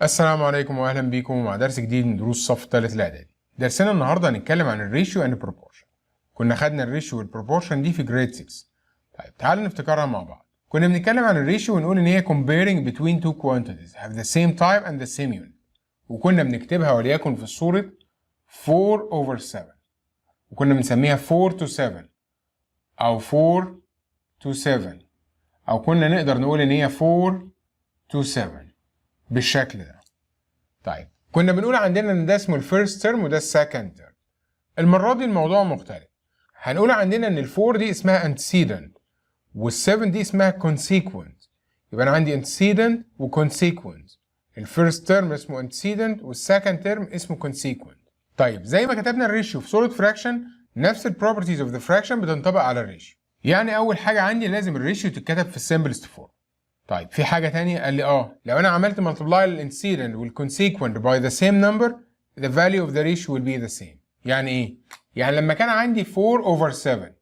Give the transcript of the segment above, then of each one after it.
السلام عليكم واهلا بيكم مع درس جديد من دروس الصف الثالث الاعدادي. درسنا النهارده هنتكلم عن الريشيو اند بروبورشن. كنا خدنا الريشيو والبروبورشن دي في جريد 6. طيب تعالوا نفتكرها مع بعض. كنا بنتكلم عن الريشيو ونقول ان هي comparing between two quantities have the same type and the same unit. وكنا بنكتبها وليكن في صورة 4/7 وكنا بنسميها 4 to 7 او 4 to 7 او كنا نقدر نقول ان هي 4 to 7 بالشكل ده. طيب كنا بنقول عندنا ان ده اسمه الفيرست ترم وده السكند ترم. المره دي الموضوع مختلف. هنقول عندنا ان الفور دي اسمها antecedent والسفن دي اسمها consequent. يبقى انا عندي antecedent وconsequent. الفيرست ترم اسمه antecedent والسكند ترم اسمه consequent. طيب زي ما كتبنا الريشيو في صوره فراكشن، نفس البروبرتيز اوف ذا فراكشن بتنطبق على الريشيو. يعني اول حاجه عندي لازم الريشيو تتكتب في السمبلست فورم. طيب في حاجة تانية قال لي لو أنا عملت multiply الانسيدنت والكونسيكوينت by the same number the value of the ratio will be the same. يعني إيه؟ يعني لما كان عندي 4/7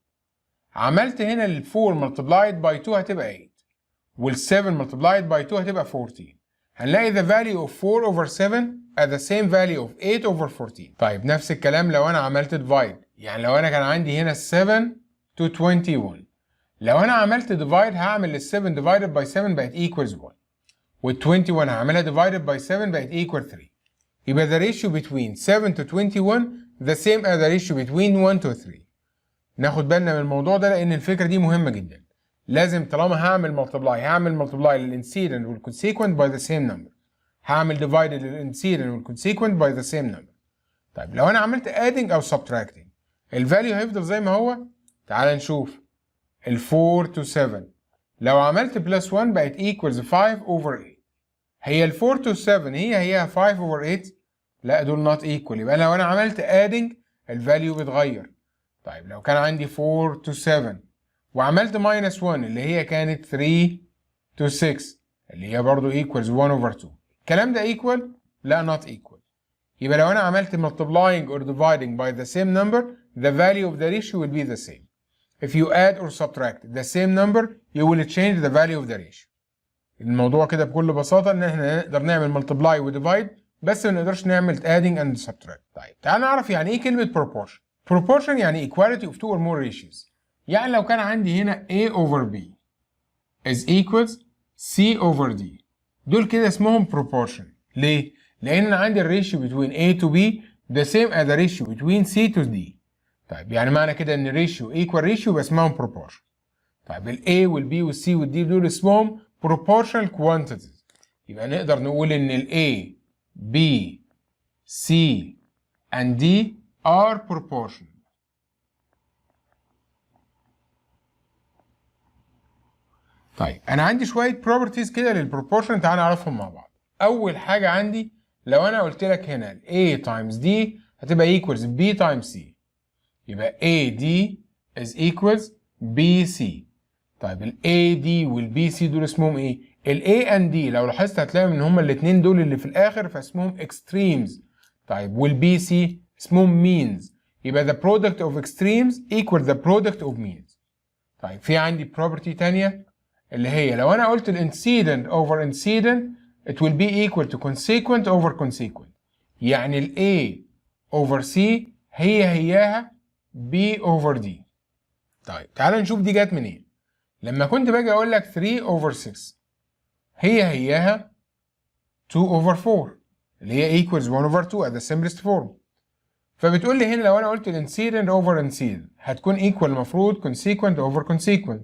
عملت هنا ال 4 multiplied by 2 هتبقى 8 وال 7 multiplied by 2 هتبقى 14. هنلاقي the value of 4/7 at the same value of 8/14. طيب نفس الكلام لو أنا عملت divide، يعني لو أنا كان عندي هنا 7 to 21، لو انا عملت ديفايد هعمل ال 7 divided by 7 بقت equals 1 وال 21 هعملها divided by 7 بقت equal 3. يبقى the ratio between 7 to 21 the same as the ratio between 1 to 3. ناخد بالنا من الموضوع ده لان الفكره دي مهمه جدا. لازم طالما هعمل multiply للانسيدنت والكونسيكوينت by the same number، هعمل divided للانسيدنت والكونسيكوينت by the same number. طيب لو انا عملت adding او subtracting الفاليو هيفضل زي ما هو. تعال نشوف ال 4 to 7 لو عملت بلس 1 بقت equals 5/8. هي ال 4 to 7 هي 5/8؟ لا دول not equal. يبقى لو انا عملت adding الفاليو بتغير. طيب لو كان عندي 4 to 7 وعملت minus 1 اللي هي كانت 3 to 6 اللي هي برضو equals 1/2. الكلام ده equal؟ لا not equal. يبقى لو انا عملت multiplying or dividing by the same number the value of the ratio will be the same. If you add or subtract the same number, you will change the value of the ratio. الموضوع كده بكل بساطة إن إحنا نقدر نعمل multiply و divide بس ما نقدرش نعمل adding and subtract. طيب تعال نعرف يعني إيه كلمة proportion. Proportion يعني equality of two or more ratios. يعني لو كان عندي هنا A/B is equals C/D دول كده اسمهم proportion. ليه؟ لأن أنا عندي الريشيو between A to B the same as the ratio between C to D. طيب يعني معنى كده ان ريشيو ايكوال ريشيو يبقى اسمهم بروبورشن. طيب ال A وال B وال C وال D دول اسمهم proportional quantities. يبقى نقدر نقول ان ال A B C and D are proportional. طيب انا عندي شويه properties كده للبروبورشن، تعال نعرفهم مع بعض. اول حاجه عندي لو انا قلت لك هنا ال A times D هتبقى equals B times C. يبقى AD is equals BC. طيب ال AD وال BC دول اسمهم ايه؟ ال A and D لو لاحظت هتلاقي ان هما الاثنين دول اللي في الاخر فاسمهم extremes. طيب وال BC اسمهم means. يبقى the product of extremes equal the product of means. طيب في عندي property تانية اللي هي لو انا قلت ال antecedent over antecedent it will be equal to consequent over consequent. يعني ال A over C هياها B/D. طيب تعال نشوف دي جت منين. لما كنت باجي اقول لك 3/6 هياها 2/4 اللي هي equals 1/2 at the simplest form. فبتقول لي هنا لو انا قلت الانسيدنت اوفر انسيدنت هتكون equal المفروض consequent over consequent،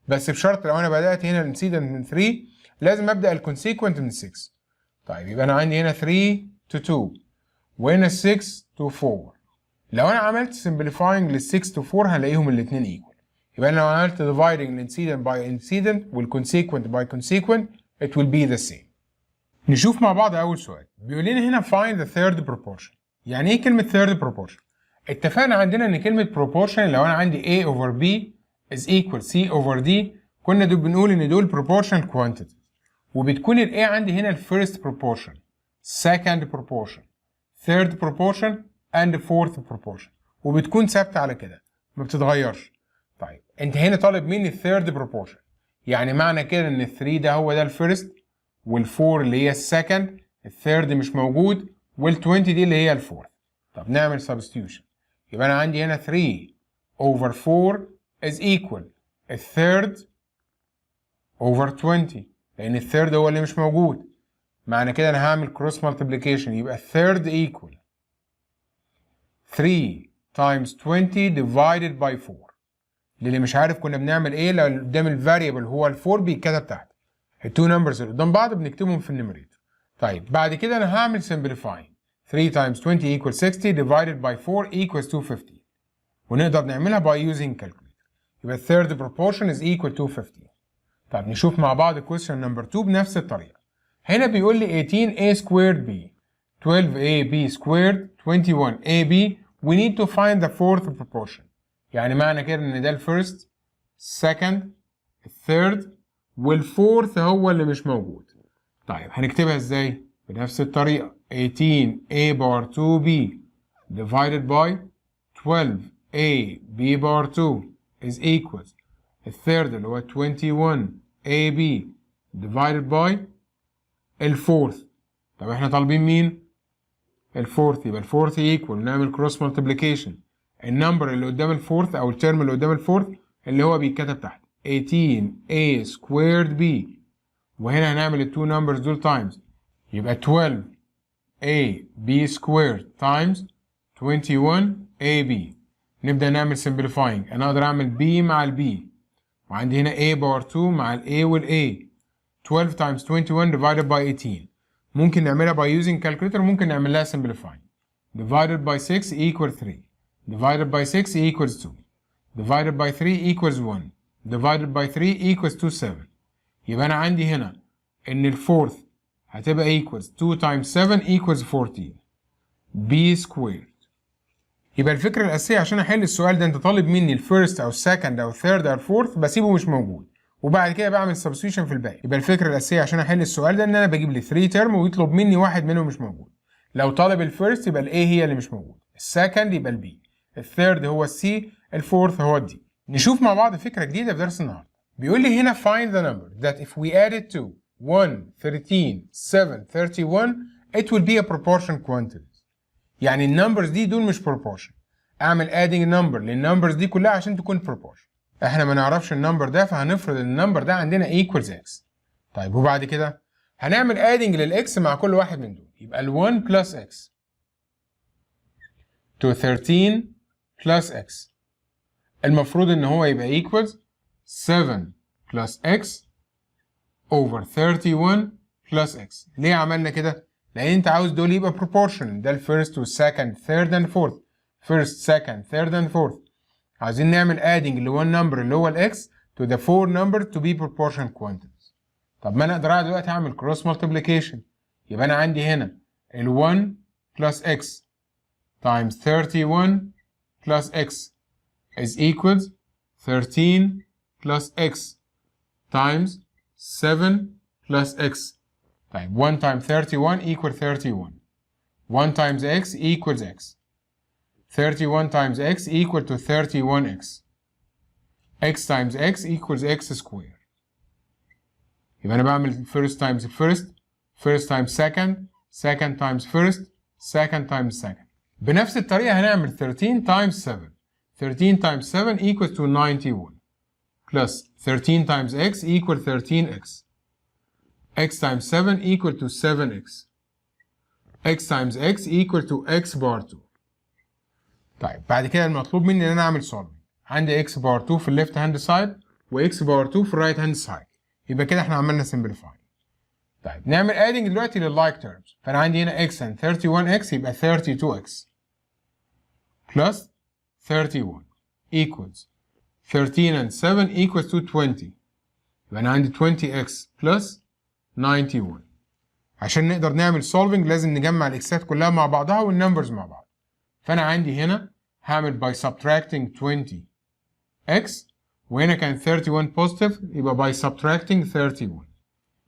بس بشرط لو انا بدات هنا الانسيدنت من 3 لازم ابدا الكونسيكوينت من 6. طيب يبقى انا عندي هنا 3 to 2 وهنا 6 to 4. لو انا عملت simplifying لل 6 to 4 هلاقيهم الاثنين equal. يبقى انا لو عملت dividing الانسيدنت by incident والconsequent by consequent it will be the same. نشوف مع بعض اول سؤال. بيقول لنا هنا find the third proportion. يعني ايه كلمة third proportion؟ اتفقنا عندنا ان كلمة proportion لو انا عندي A over B is equal C/D كنا بنقول ان دول proportional quantities، وبتكون ال A عندي هنا ال first proportion second proportion third proportion and fourth proportion، وبتكون ثابته على كده ما بتتغيرش. طيب انت هنا طالب مني الثيرد بروبورشن، يعني معنى كده ان ال 3 ده هو ده الفيرست وال 4 اللي هي السكند الثيرد مش موجود، وال20 دي اللي هي الفورث. طب نعمل substitution. يبقى أنا عندي هنا 3 over 4 is equal الثيرد over 20 لأن الثيرد هو اللي مش موجود. معنى كده أنا هعمل cross multiplication يبقى الثيرد equal 3 times 20 divided by 4. للي مش عارف كنا بنعمل ايه لو قدام الفاريبل هو ال4 بيتكتب تحت. التو نمبرز اللي قدام بعض بنكتبهم في النيميريتور. طيب بعد كده أنا هعمل simplifying. 3 times 20 equals 60 divided by 4 equals 250. ونقدر نعملها by using calculator. يبقى third proportion is equal to 50. طيب نشوف مع بعض question number 2 بنفس الطريقة. هنا بيقول لي 18a squared b 12ab squared 21ab we need to find the fourth proportion. يعني معنى كده ان ده الفيرست second الثيرد والفورث هو اللي مش موجود. طيب هنكتبها ازاي؟ بنفس الطريقة 18a bar 2b divided by 12ab bar 2 is equals الثيرد اللي هو 21ab divided by الفورث. طب احنا طالبين مين؟ الفورث. يبقى الفورث equal نعمل cross multiplication. النمبر اللي قدام الفورث او الترم اللي قدام الفورث اللي هو بيتكتب تحت 18a squared b وهنا هنعمل التو نمبرز دول تايمز يبقى 12ab squared times 21ab. نبدأ نعمل simplifying. انا اقدر اعمل b مع الb وعندي هنا a باور 2 مع ال a وال a 12 times 21 divided by 18. ممكن نعملها by using calculator ممكن نعمل لها simplifying. divided by 6 equals 3 divided by 6 equals 2 divided by 3 equals 1 divided by 3 equals to 7. يبقى أنا عندي هنا إن الفورث هتبقى equals 2 times 7 equals 14 b squared. يبقى الفكرة الأساسية عشان أحل السؤال ده أنت طالب مني الفيرست أو السكند أو الثيرد أو الفورث بسيبه مش موجود وبعد كده بعمل substitution في الباقي. يبقى الفكرة الأساسية عشان أحل السؤال ده إن أنا بجيب لي 3 ترم ويطلب مني واحد منهم مش موجود. لو طالب الفيرست يبقى الاي هي اللي مش موجود، السكند يبقى البي، الثيرد هو السي، الفورث هو الدي. نشوف مع بعض فكرة جديدة في درس النهارده. بيقول لي هنا find the number that if we add it to 1 13 7 31 it will be a proportion quantity. يعني النمبرز دي دول مش proportion. اعمل adding number للنمبرز دي كلها عشان تكون proportion. احنا ما نعرفش النمبر ده فهنفرض ان النمبر ده عندنا equals x. طيب وبعد كده هنعمل adding للاكس مع كل واحد من دول يبقى ال 1 plus x to 13 plus x المفروض ان هو يبقى equals 7 plus x over 31 plus x. ليه عملنا كده؟ لان انت عاوز دول يبقى proportion. ده الفيرست والسكند third and fourth first second third and fourth. عايزين نعمل adding ل one number اللي هو ال x to the four numbers to be proportion quantities. طب ما انا اقدر دلوقتي اعمل cross multiplication. يبقى انا عندي هنا ال 1 plus x times 31 plus x is equals 13 plus x times 7 plus x. طيب 1 times 31 equals 31. 1 times x equals x. 31 times x equal to 31x. x times x equals x squared. يبقى أنا بعمل first times first, first times second, second times first, second times second. بنفس الطريقة هنعمل 13 times 7. 13 times 7 equals to 91. Plus 13 times x equals 13x. x times 7 equal to 7x. x times x equal to x bar 2. طيب بعد كده المطلوب مني ان انا اعمل solving. عندي x bar 2 في الليفت هاند سايد و x bar 2 في الرايت هاند سايد. يبقى كده احنا عملنا simplify. طيب نعمل adding دلوقتي لللايك terms. فانا عندي هنا x and 31x يبقى 32x plus 31 equals 13 and 7 equals to 20. يبقى انا عندي 20x plus 91. عشان نقدر نعمل solving لازم نجمع الاكسات كلها مع بعضها والنمبرز مع بعض. فانا عندي هنا هعمل by subtracting 20x وهنا كان 31 positive يبقى by subtracting 31.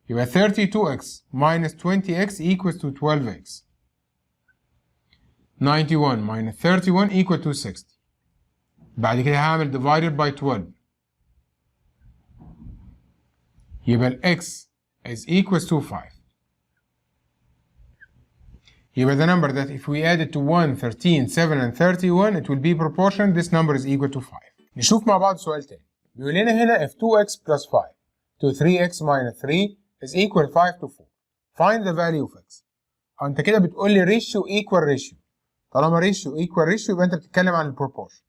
يبقى 32x minus 20x equals to 12x. 91 minus 31 equal to 60. بعد كده هعمل divided by 12. يبقى ال x is equals to 5. يبقى the number that if we add it to 1, 13, 7 and 31 it will be proportion. This number is equal to 5. نشوف مع بعض سؤال تاني. بيقول لنا هنا if 2x plus 5 to 3x minus 3 is equal 5 to 4. Find the value of x. انت كده بتقول لي ratio equal ratio. طالما ratio equal ratio يبقى انت بتتكلم عن البروبورشن.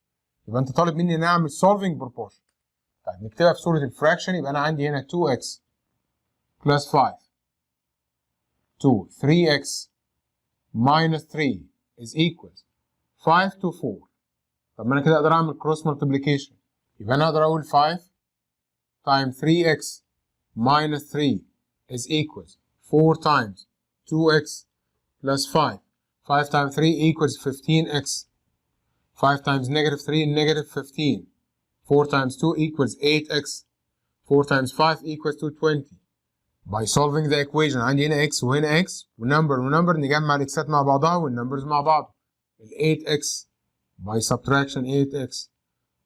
يبقى انت طالب مني نعمل solving proportion. طيب نكتبها في صورة الفراكشن. يبقى انا عندي هنا 2x plus 5 to 3x minus 3 is equals 5 to 4. طب ما انا كده اقدر اعمل cross multiplication. يبقى انا اقدر اقول 5 times 3x minus 3 is equals 4 times 2x plus 5. 5 times 3 equals 15x. 5 times negative 3 negative 15. 4 times 2 equals 8x. 4 times 5 equals to 20. By solving the equation عندي هنا x وهنا x ونمبر ونمبر نجمع الاكسات مع بعضها والنمبرز مع بعض. ال 8x by subtraction 8x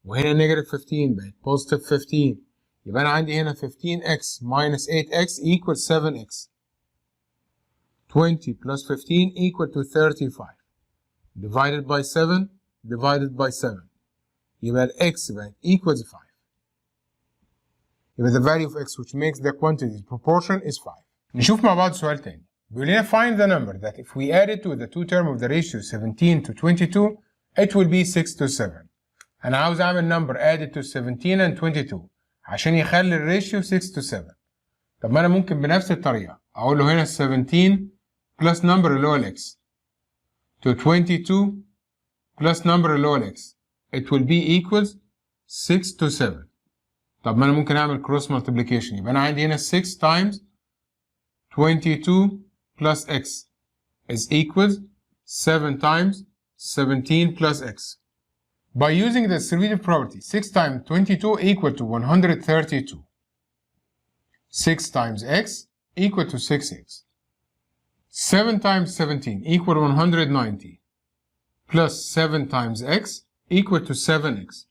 وهنا negative 15 بقت positive 15. يبقى أنا عندي هنا 15x minus 8x equals 7x. 20 plus 15 equal to 35. Divided by 7 divided by 7. يبقى ال x بقت equals 5. يبقى the value of x which makes the quantity's proportion is 5. نشوف مع بعض سؤال تاني. بيقول لنا find the number that if we add it to the two term of the ratio 17 to 22 it will be 6 to 7. أنا عاوز أعمل number added to 17 and 22 عشان يخلي الريشيو 6 to 7. طب ما أنا ممكن بنفس الطريقة أقول له هنا 17 plus number اللي هو ال x to 22 plus number اللي هو ال x. It will be equals 6 to 7. طب ما أنا ممكن أعمل cross multiplication. يبقى أنا عندي هنا 6 times 22 plus x is equals 7 times 17 plus x. By using the distributive property, 6 times 22 equal to 132. 6 times x equal to 6x. 7 times 17 equal to 190. Plus 7 times x equal to 7x.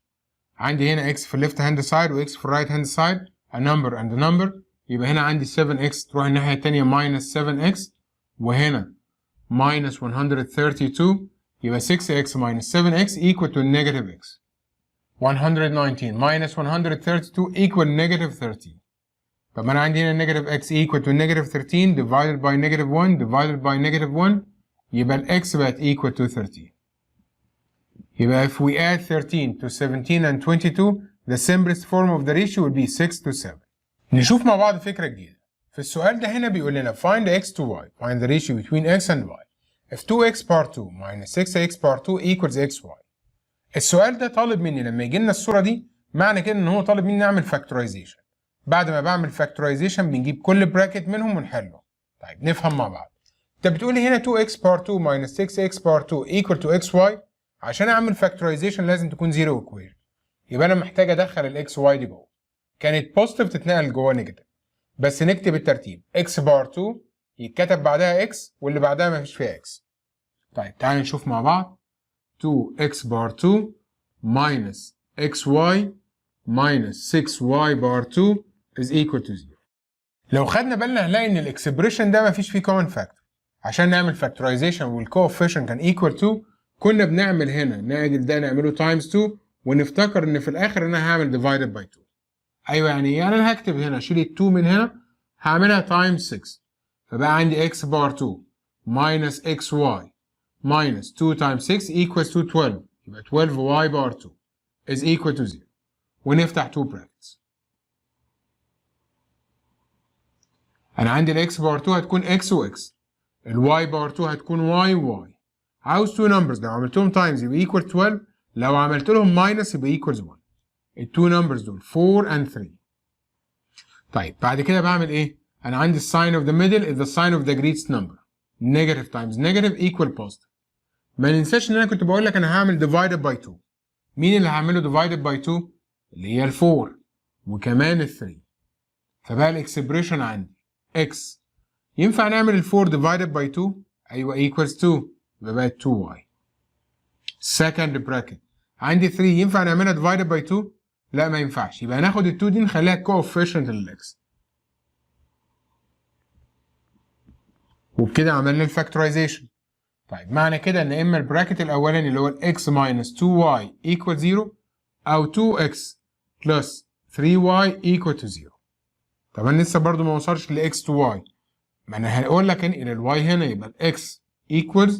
عندي هنا x في left hand side و x في right hand side. A number and a number. يبقى هنا عندي 7x تروح الناحية التانية minus 7x. وهنا minus 132. يبقى 6x minus 7x equal to negative x. 119 minus 132 equal negative 13. طب أنا عندي هنا negative x equal to negative 13 divided by negative 1 divided by negative 1. يبقى ال x بقت equal to 13. يبقى if we add 13 to 17 and 22 the simplest form of the ratio will be 6 to 7. نشوف مع بعض فكرة جديدة. في السؤال ده هنا بيقول لنا find x to y. Find the ratio between x and y. If 2x part 2 minus 6x part 2 equals xy. السؤال ده طالب مني لما يجي لنا الصورة دي معنى كده ان هو طالب مني نعمل فاكتورايزيشن. بعد ما بعمل فاكتورايزيشن بنجيب كل براكت منهم ونحله. طيب نفهم مع بعض. انت بتقول لي هنا 2x part 2 minus 6x part 2 equal to xy. عشان اعمل فاكتورايزيشن لازم تكون زيرو ايكويشن. يبقى انا محتاج ادخل الاكس واي دي جوه. كانت بوزيتيف تتنقل جوه نيجاتيف. بس نكتب الترتيب x بار 2 يتكتب بعدها x واللي بعدها ما فيش فيها x. طيب تعالى نشوف مع بعض. 2x بار 2 minus xy minus 6y بار 2 is equal to 0. لو خدنا بالنا هنلاقي ان الاكسبريشن ده ما فيش فيه كومن فاكتور. عشان نعمل فاكتورايزيشن والكوفيشنت كان ايكوال 2 كنا بنعمل هنا نعدل ده نعمله تايمز 2 ونفتكر ان في الاخر انا هعمل ديفايدد باي 2. ايوه يعني ايه؟ يعني انا هكتب هنا اشيل ال 2 من هنا هعملها تايمز 6 فبقى عندي x بار 2 minus xy minus 2 times 6 equals to 12. يبقى 12y بار 2 is equal to 0. ونفتح 2 brackets. انا عندي الاكس بار 2 هتكون x و x. الواي بار 2 هتكون y و y. عاوز 2 numbers لو عملتهم تايمز يبقى equal 12. لو عملت لهم ماينس يبقى equals 1. ال 2 numbers دول 4 and 3. طيب بعد كده بعمل ايه؟ انا عندي sign of the middle is the sign of the greatest number. negative times negative equal positive. ما ننساش ان انا كنت بقول لك انا هعمل divided by 2. مين اللي هعمله divided by 2؟ اللي هي ال 4 وكمان ال 3. فبقى الاكسبريشن عندي x. ينفع نعمل ال 4 divided by 2؟ ايوه equals 2 يبقى بقت 2y. second bracket عندي 3 ينفع نعملها divided by 2؟ لا ما ينفعش. يبقى هناخد ال 2 دي نخليها coefficient للاكس. وبكده عملنا الفاكتورايزيشن. طيب معنى كده ان اما البراكت الاولاني اللي هو الاكس ماينس 2y equal 0 او 2x plus 3y equal to 0. طب انا لسه برضو ما وصلش ل x to y، ما انا هقول لك انقل الواي هنا يبقى الاكس equals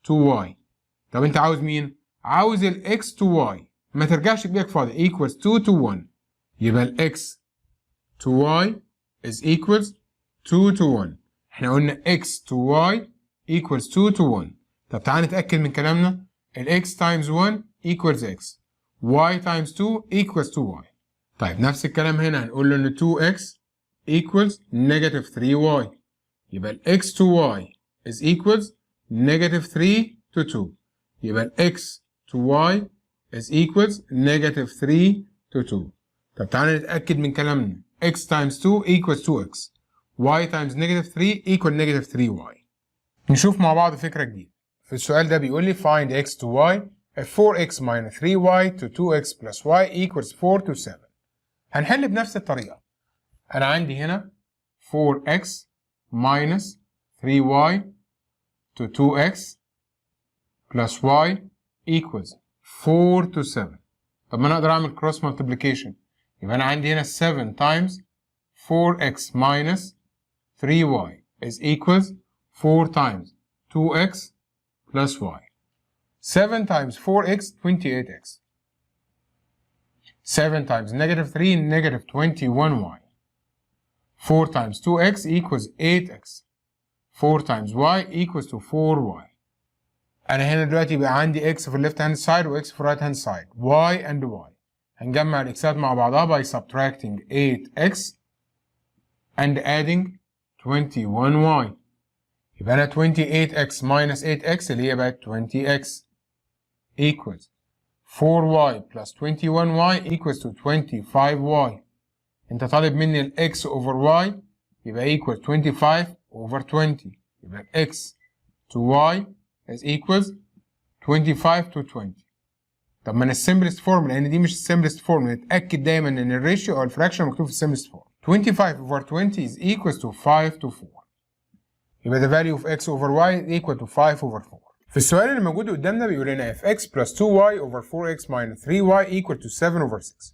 2y. طب انت عاوز مين؟ عاوز الاكس to y، ما ترجعش بايدك فاضي، equals 2 to 1. يبقى الاكس to y is equals 2 to 1. احنا قلنا x to y equals 2 to 1. طب تعال نتأكد من كلامنا، ال x times 1 equals x، y times 2 equals 2y. طيب نفس الكلام هنا هنقول له ان 2x equals negative 3y، يبقى ال x to y is equals negative 3 to 2. يبقى ال x to y is equals negative 3 to 2. طب تعالى نتأكد من كلامنا، x times 2 equals 2x، y times negative 3 equal negative 3y. نشوف مع بعض فكرة جديدة. في السؤال ده بيقول لي find x to y if 4x minus 3y to 2x plus y equals 4 to 7. هنحل بنفس الطريقة. أنا عندي هنا 4x minus 3y to 2x plus y equals 4 to 7. طب ما أنا أقدر أعمل cross multiplication، يبقى أنا عندي هنا 7 times 4x minus 3y is equals 4 times 2x plus y. 7 times 4x 28x. 7 times negative 3 negative 21y. 4 times 2x equals 8x. 4 times y equals to 4y. أنا هنا دلوقتي بقى عندي x في ال left hand side و x في right hand side. y and y. هنجمع الإكسات مع بعضها by subtracting 8x and adding 21y. يبقى أنا 28x minus 8x اللي هي بقت 20x equals 4y plus 21y equals to 25y. أنت طالب مني ال x over y يبقى equals 25 over 20. يبقى x to y is equals 25 to 20. طب ما أنا السمبلست فورم، لأن دي مش السمبلست فورم، نتأكد دايما إن الريشيو أو الفراكشن مكتوب في السمبلست فورم. 25 over 20 is equals to 5 to 4. يبقى the value of x over y is equal to 5 over 4. في السؤال اللي موجود قدامنا بيقول لنا if x plus 2y over 4x minus 3y equal to 7 over 6.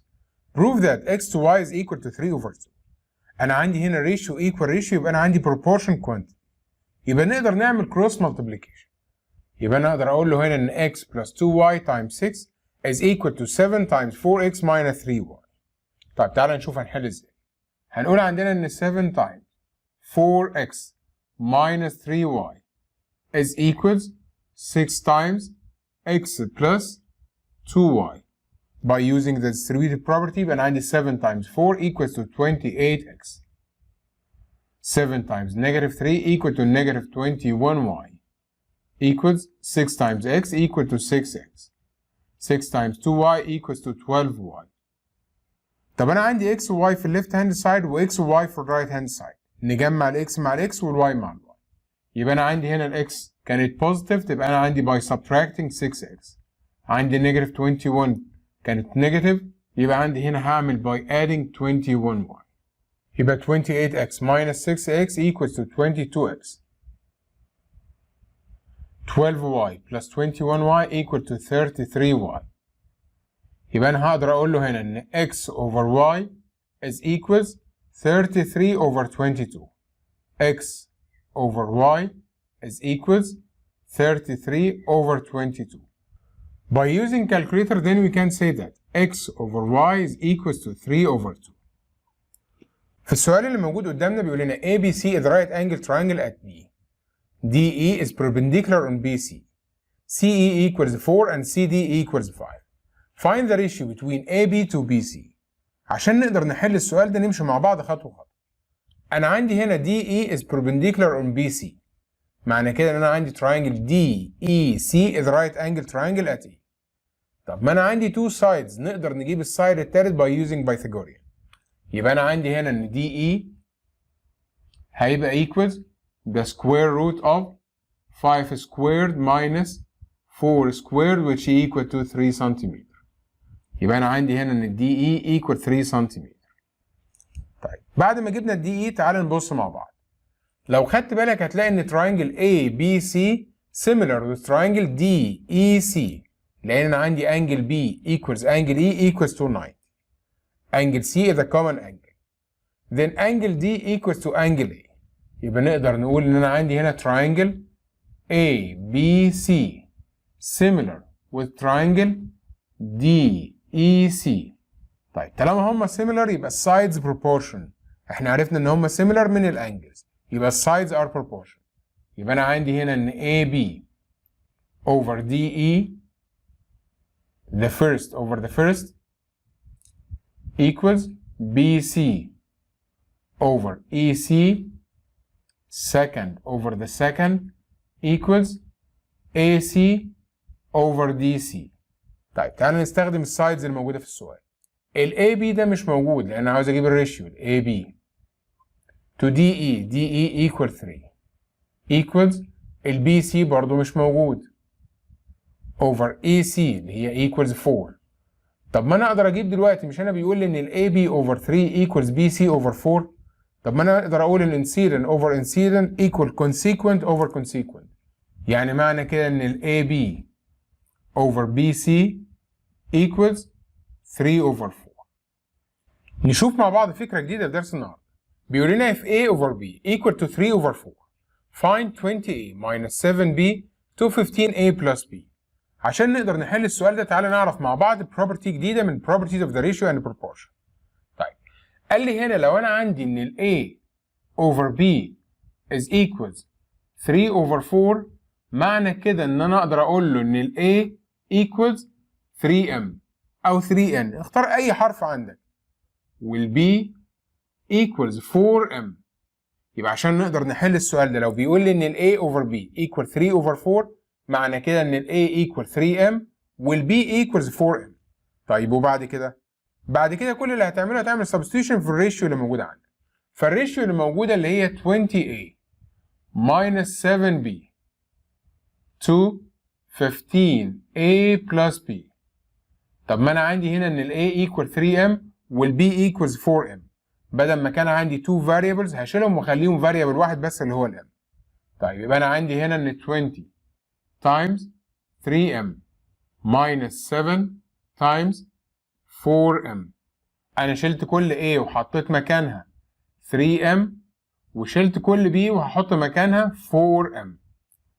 Prove that x to y is equal to 3 over 2. أنا عندي هنا ratio equal ratio، يبقى أنا عندي proportion quantity. يبقى نقدر نعمل cross multiplication. يبقى أنا أقدر أقول له هنا إن x plus 2y times 6 is equal to 7 times 4x minus 3y. طيب تعالى نشوف هنحل إزاي. هنقول عندنا إن 7 times 4x minus 3y is equals 6 times x plus 2y. By using the distributive property يبقى أنا عندي 7 times 4 equals to 28x. 7 times negative 3 equal to negative 21y equals 6 times x equal to 6x. 6 times 2y equals to 12y. طب أنا عندي x و y في ال left hand side و x و y في ال right hand side. نجمع ال x مع ال x وال y مع ال y. يبقى أنا عندي هنا ال x كانت positive، تبقى أنا عندي by subtracting 6x. عندي negative 21 كانت negative، يبقى عندي هنا هعمل by adding 21y. يبقى 28x minus 6x equals to 22x. 12y plus 21y equal to 33y. يبقى أنا هقدر أقول له هنا إن x over y is equals 33 over 22. x over y is equals 33 over 22. By using calculator then we can say that x over y is equals to 3 over 2. في السؤال اللي موجود قدامنا بيقول لنا ABC is right angle triangle at B. DE is perpendicular on BC. CE equals 4 and CD equals 5. Find the ratio between AB to BC. عشان نقدر نحل السؤال ده نمشي مع بعض خطوة خطوة. أنا عندي هنا DE is perpendicular on BC. معنى كده إن أنا عندي triangle DEC is right angle triangle at E. طب ما أنا عندي two sides، نقدر نجيب السايد التالت by using Pythagorean. يبقى أنا عندي هنا إن DE هيبقى equals the square root of 5 squared minus 4 squared which equal to 3 centimeter. يبقى أنا عندي هنا إن DE equal 3 centimeter. طيب بعد ما جبنا DE تعال نبص مع بعض. لو خدت بالك هتلاقي إن triangle ABC similar with triangle DEC لأن أنا عندي angle B equals angle E equals to 90. Angle C is a common angle. Then angle D equals to angle A. يبقى نقدر نقول إن أنا عندي هنا triangle ABC similar with triangle DEC. طيب طالما هما similar يبقى sides proportion. احنا عرفنا ان هما similar من الانجلز يبقى sides are proportion. يبقى انا عندي هنا ان AB over DE the first over the first equals BC over EC second over the second equals AC over DC. طيب تعالى نستخدم السايدز الموجودة في السؤال. ال AB ده مش موجود لأن عاوز أجيب الريشيو ال AB to DE equal 3 equals ال BC برضو مش موجود over EC اللي هي equals 4. طب ما أنا أقدر أجيب دلوقتي مش أنا بيقول لي إن ال AB over 3 equals BC over 4. طب ما أنا أقدر أقول إن incident over incident equal consequent over consequent. يعني معنى كده إن ال AB over BC equals 3 over 4. نشوف مع بعض فكرة جديدة في درس النهاردة. بيقول لنا if A over B equal to 3 over 4 find 20A minus 7B to 15A plus B. عشان نقدر نحل السؤال ده تعالى نعرف مع بعض property جديدة من properties of the ratio and proportion. طيب قال لي هنا لو أنا عندي إن ال A over B is equals 3 over 4 معنى كده إن أنا أقدر أقول له إن ال A equals 3M أو 3N اختار أي حرف عندك وال B equals 4M. يبقى عشان نقدر نحل السؤال ده لو بيقول لي إن ال A over B equal 3 over 4 معنى كده إن ال A equal 3M وال B equals 4M. طيب وبعد كده؟ بعد كده كل اللي هتعمله هتعمل substitution في الريشيو اللي موجودة عندك. فالريشيو اللي موجودة اللي هي 20A minus 7B to 15A plus B. طب ما أنا عندي هنا إن ال A equal 3M وال B equals 4M. بدل ما كان عندي 2 variables هشيلهم واخليهم variable واحد بس اللي هو ال M. طيب يبقى أنا عندي هنا إن 20 times 3M minus 7 times 4M. أنا شلت كل A وحطيت مكانها 3M وشلت كل B وهحط مكانها 4M.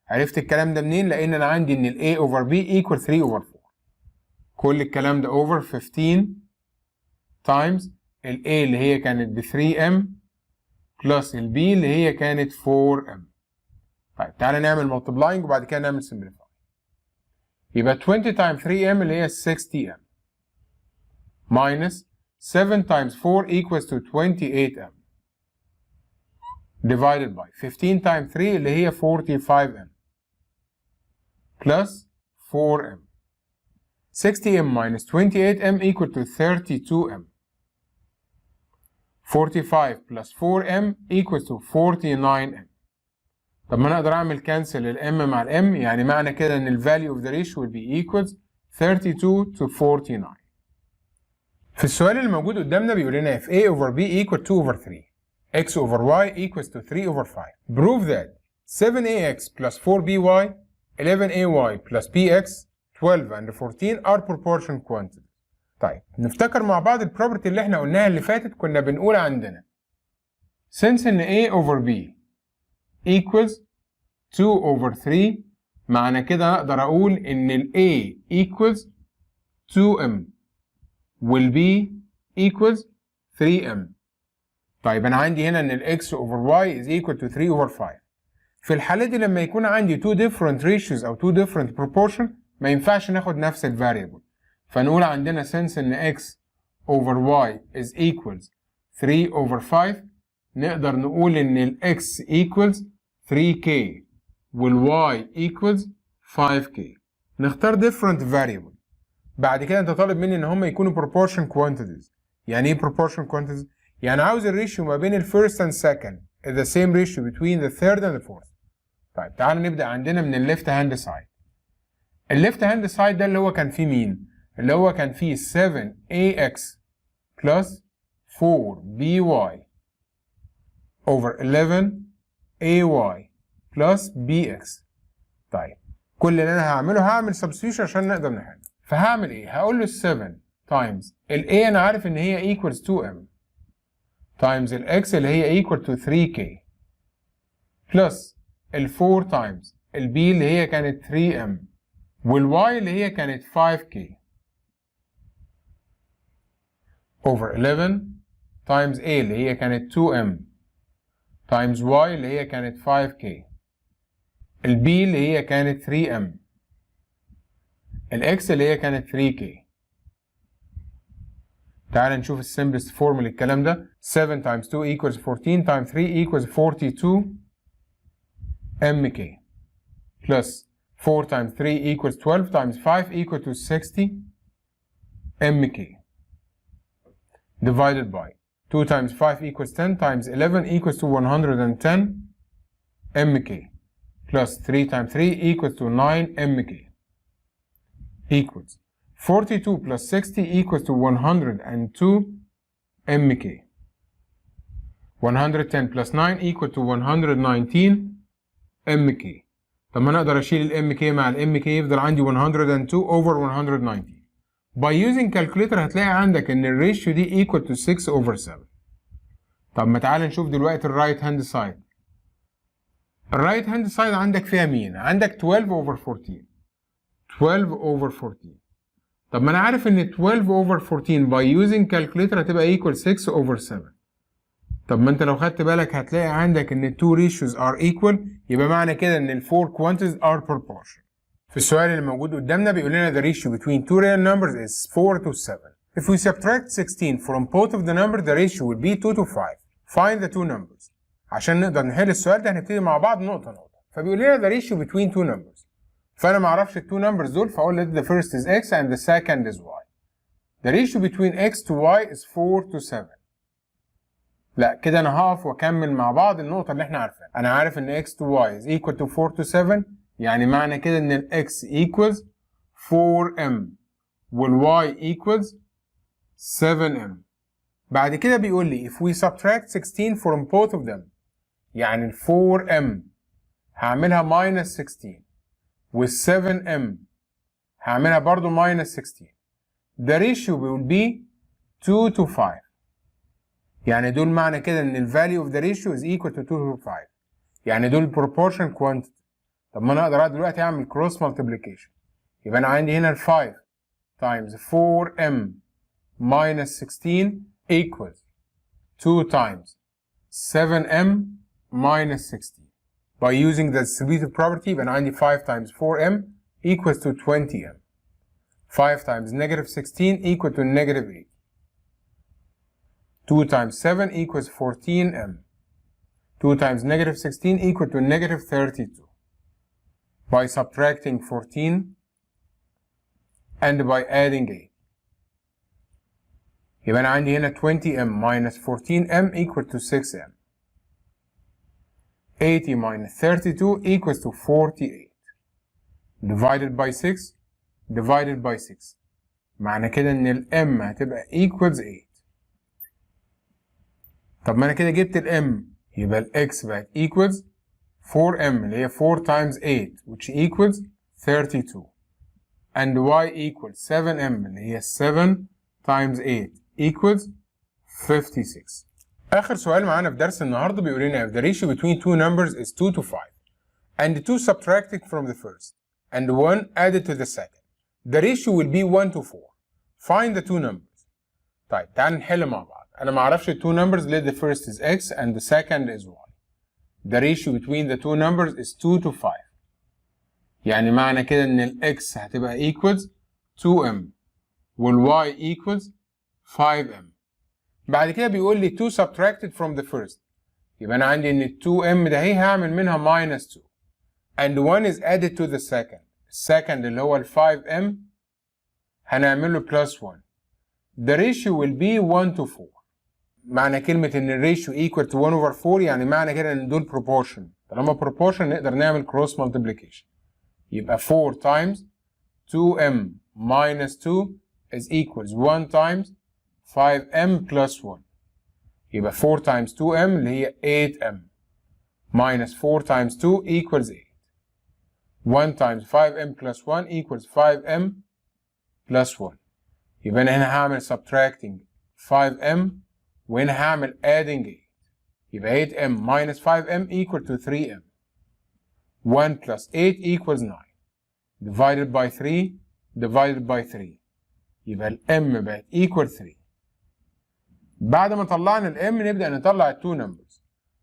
عرفت الكلام ده منين؟ لأن أنا عندي إن ال A over B equal 3 over 4. كل الكلام ده over 15 times ال A اللي هي كانت ب 3M plus ال B اللي هي كانت 4M. طيب تعالى نعمل multiplying وبعد كده نعمل simplify. يبقى 20 times 3M اللي هي 60M minus 7 times 4 equals to 28M divided by 15 times 3 اللي هي 45M plus 4M. 60M minus 28M equal to 32M. 45 plus 4M equals to 49M. طب ما انا اقدر اعمل كانسل الام مع الام يعني معنى كده ان ال value of the ratio will be equals 32 to 49. في السؤال اللي موجود قدامنا بيقول لنا if A over B equal 2 over 3 x over y equals to 3 over 5 prove that 7ax plus 4by 11ay plus bx 12 and 14 are proportion quantities. طيب نفتكر مع بعض البروبرتي اللي احنا قلناها اللي فاتت. كنا بنقول عندنا since ان A over B equals 2 over 3 معنى كده اقدر اقول ان ال A equals 2M وال B equals 3M. طيب انا عندي هنا ان ال X over Y is equal to 3 over 5. في الحالة دي لما يكون عندي 2 different ratios او 2 different proportion ما ينفعش ناخد نفس ال variable. فنقول عندنا since ان X over Y is equals 3 over 5 نقدر نقول ان ال X equals 3K وال Y equals 5K. نختار different variable. بعد كده انت طالب مني ان هم يكونوا proportion quantities. يعني ايه proportion quantities؟ يعني عاوز الريشيو ما بين ال first and second is the same ratio between the third and the fourth. طيب تعال نبدأ عندنا من ال left hand side. ال left hand side ده اللي هو كان فيه مين؟ اللي هو كان فيه 7ax plus 4by over 11ay plus bx. طيب كل اللي انا هعمله هعمل substitution عشان نقدر نحل. فهعمل ايه؟ هقول له 7 times ال A انا عارف ان هي equals 2m times ال X اللي هي equal to 3k plus ال 4 times ال B اللي هي كانت 3m وال Y اللي هي كانت 5k over 11 times A اللي هي كانت 2m times Y اللي هي كانت 5k ال B اللي هي كانت 3m ال X اللي هي كانت 3k. تعال نشوف السمبلست فورم للكلام ده. 7 times 2 equals 14 times 3 equals 42 mk plus 4 times 3 equals 12 times 5 equal to 60 mk divided by 2 times 5 equals 10 times 11 equals to 110 mk plus 3 times 3 equals to 9 mk equals 42 plus 60 equals to 102 mk. 110 plus 9 equal to 119 mk. طب ما انا اقدر اشيل ال mk مع ال mk يفضل عندي 102 over 119. By using calculator هتلاقي عندك ان الريشيو دي equal to 6 over 7. طب ما تعال نشوف دلوقتي الرايت هاند سايد. الرايت هاند سايد عندك فيها مين؟ عندك 12 over 14. 12 over 14. طب ما انا عارف ان 12 over 14 by using calculator هتبقى equal 6 over 7. طب ما انت لو خدت بالك هتلاقي عندك ان ال two ratios are equal، يبقى معنى كده ان ال four quantities are proportional. في السؤال اللي موجود قدامنا بيقول لنا the ratio between two real numbers is 4 to 7. If we subtract 16 from both of the numbers the ratio will be 2 to 5. Find the two numbers. عشان نقدر نحل السؤال ده هنبتدي مع بعض نقطة نقطة. فبيقول لنا the ratio between two numbers. فأنا ما أعرفش ال two numbers دول فأقول let the first is x and the second is y. The ratio between x to y is 4 to 7. لا كده أنا هقف وأكمل مع بعض النقطة اللي إحنا عارفينها. أنا عارف إن x to y is equal to 4 to 7، يعني معنى كده إن ال x equals 4m وال y equals 7m. بعد كده بيقول لي if we subtract 16 from both of them، يعني ال 4m هعملها minus 16 وال 7m هعملها برضو minus 16. The ratio will be 2 to 5. يعني دول معنى كده ان ال value of the ratio is equal to 2 to 5. يعني دول proportion quantity. طب ما انا اقدر دلوقتي اعمل cross multiplication. يبقى انا عندي هنا ال 5 times 4m minus 16 equals 2 times 7m minus 16. By using the distributive property يبقى انا عندي 5 times 4m equals to 20m. 5 times negative 16 equal to negative 8. 2 times 7 equals 14m. 2 times negative 16 equal to negative 32. By subtracting 14 and by adding 8. يبقى أنا عندي هنا 20m minus 14m equal to 6m. 80 minus 32 equals to 48. Divided by 6 divided by 6. معنى كده إن ال m هتبقى equals 8. طب ما أنا كده جبت ال m يبقى ال x بقت equals 4m اللي هي 4 times 8 which equals 32. And y equals 7m اللي هي 7 times 8 equals 56. آخر سؤال معانا في درس النهارده بيقول لنا if the ratio between two numbers is 2 to 5 and 2 subtracted from the first and 1 added to the second the ratio will be 1 to 4. Find the two numbers. طيب تعال نحل مع بعض. أنا ما أعرفش two numbers let the first is x and the second is y. The ratio between the two numbers is 2 to 5. يعني معنى كده إن ال x هتبقى equals 2m وال y equals 5m. بعد كده بيقول لي 2 subtracted from the first. يبقى أنا عندي إن ال 2m ده هي هعمل منها minus 2 and 1 is added to the second. السكند اللي هو ال 5m هنعمل له plus 1. The ratio will be 1 to 4. معنى كلمة إن ال ratio equal to 1 over 4 يعني معنى كده إن دول proportion. طالما proportion نقدر نعمل cross multiplication. يبقى 4 times 2m minus 2 is equals 1 times 5m plus 1. يبقى 4 times 2m اللي هي 8m minus 4 times 2 equals 8. 1 times 5m plus 1 equals 5m plus 1. يبقى أنا هنا هعمل subtracting 5m وهنا هعمل adding 8. يبقى 8m minus 5m equal to 3m. 1 plus 8 equals 9. Divided by 3 divided by 3. يبقى ال m بقت equal 3. بعد ما طلعنا ال m نبدأ نطلع ال 2 numbers.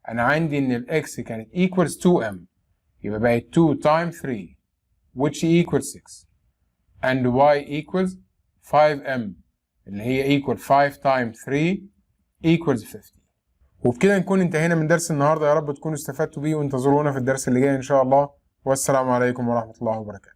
أنا عندي إن ال x كانت equals 2m. يبقى بقت 2 times 3 which equals 6. And y equals 5m اللي هي equal 5 times 3 equals 50. وبكده نكون انتهينا من درس النهارده، يا رب تكونوا استفدتوا بيه وانتظرونا في الدرس اللي جاي ان شاء الله، والسلام عليكم ورحمة الله وبركاته.